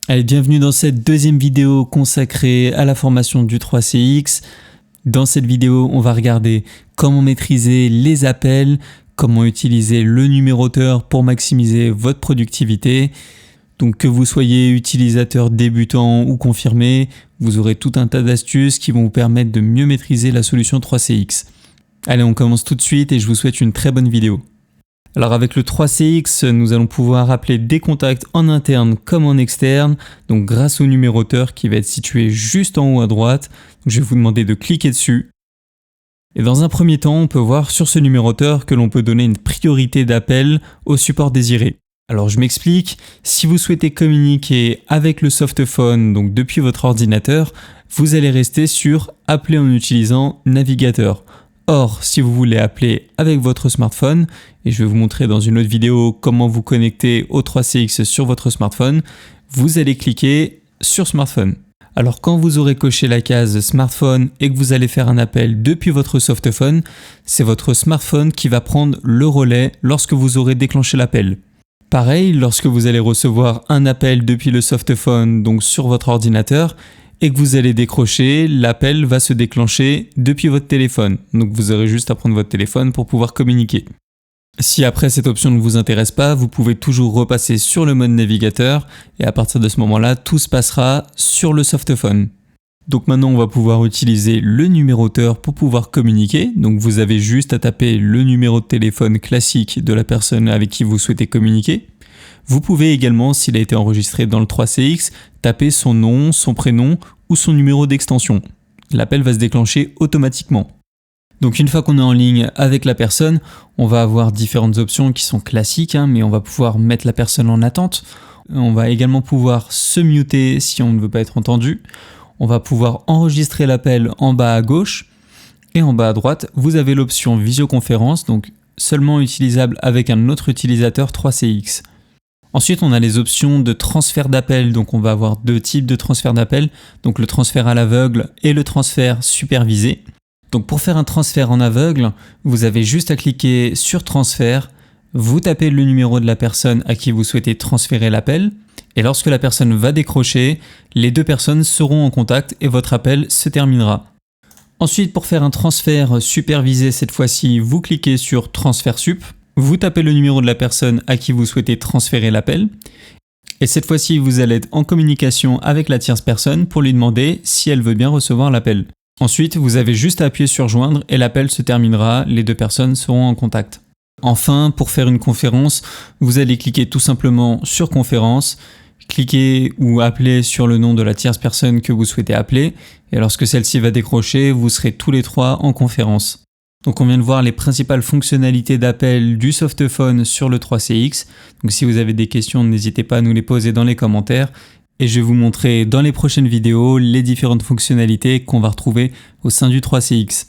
Allez, bienvenue dans cette deuxième vidéo consacrée à la formation du 3CX. Dans cette vidéo, on va regarder comment maîtriser les appels, comment utiliser le numéroteur pour maximiser votre productivité. Donc que vous soyez utilisateur débutant ou confirmé, vous aurez tout un tas d'astuces qui vont vous permettre de mieux maîtriser la solution 3CX. Allez, on commence tout de suite et je vous souhaite une très bonne vidéo. Alors avec le 3CX, nous allons pouvoir appeler des contacts en interne comme en externe, donc grâce au numéroteur qui va être situé juste en haut à droite. Donc je vais vous demander de cliquer dessus. Et dans un premier temps, on peut voir sur ce numéroteur que l'on peut donner une priorité d'appel au support désiré. Alors je m'explique, si vous souhaitez communiquer avec le softphone, donc depuis votre ordinateur, vous allez rester sur « Appeler en utilisant navigateur ». Or, si vous voulez appeler avec votre smartphone, et je vais vous montrer dans une autre vidéo comment vous connecter au 3CX sur votre smartphone, vous allez cliquer sur smartphone. Alors quand vous aurez coché la case smartphone et que vous allez faire un appel depuis votre softphone, c'est votre smartphone qui va prendre le relais lorsque vous aurez déclenché l'appel. Pareil, lorsque vous allez recevoir un appel depuis le softphone, donc sur votre ordinateur, et que vous allez décrocher, l'appel va se déclencher depuis votre téléphone. Donc vous aurez juste à prendre votre téléphone pour pouvoir communiquer. Si après cette option ne vous intéresse pas, vous pouvez toujours repasser sur le mode navigateur et à partir de ce moment-là, tout se passera sur le softphone. Donc maintenant, on va pouvoir utiliser le numéroteur pour pouvoir communiquer. Donc vous avez juste à taper le numéro de téléphone classique de la personne avec qui vous souhaitez communiquer. Vous pouvez également, s'il a été enregistré dans le 3CX, taper son nom, son prénom ou son numéro d'extension. L'appel va se déclencher automatiquement. Donc une fois qu'on est en ligne avec la personne, on va avoir différentes options qui sont classiques, mais on va pouvoir mettre la personne en attente. On va également pouvoir se muter si on ne veut pas être entendu. On va pouvoir enregistrer l'appel en bas à gauche. Et en bas à droite, vous avez l'option visioconférence, donc seulement utilisable avec un autre utilisateur 3CX. Ensuite, on a les options de transfert d'appel. Donc, on va avoir deux types de transfert d'appel. Donc, le transfert à l'aveugle et le transfert supervisé. Donc, pour faire un transfert en aveugle, vous avez juste à cliquer sur transfert. Vous tapez le numéro de la personne à qui vous souhaitez transférer l'appel. Et lorsque la personne va décrocher, les deux personnes seront en contact et votre appel se terminera. Ensuite, pour faire un transfert supervisé, cette fois-ci, vous cliquez sur transfert sup. Vous tapez le numéro de la personne à qui vous souhaitez transférer l'appel. Et cette fois-ci, vous allez être en communication avec la tierce personne pour lui demander si elle veut bien recevoir l'appel. Ensuite, vous avez juste à appuyer sur joindre et l'appel se terminera, les deux personnes seront en contact. Enfin, pour faire une conférence, vous allez cliquer tout simplement sur conférence, cliquez ou appelez sur le nom de la tierce personne que vous souhaitez appeler et lorsque celle-ci va décrocher, vous serez tous les trois en conférence. Donc on vient de voir les principales fonctionnalités d'appel du softphone sur le 3CX. Donc si vous avez des questions, n'hésitez pas à nous les poser dans les commentaires. Et je vais vous montrer dans les prochaines vidéos les différentes fonctionnalités qu'on va retrouver au sein du 3CX.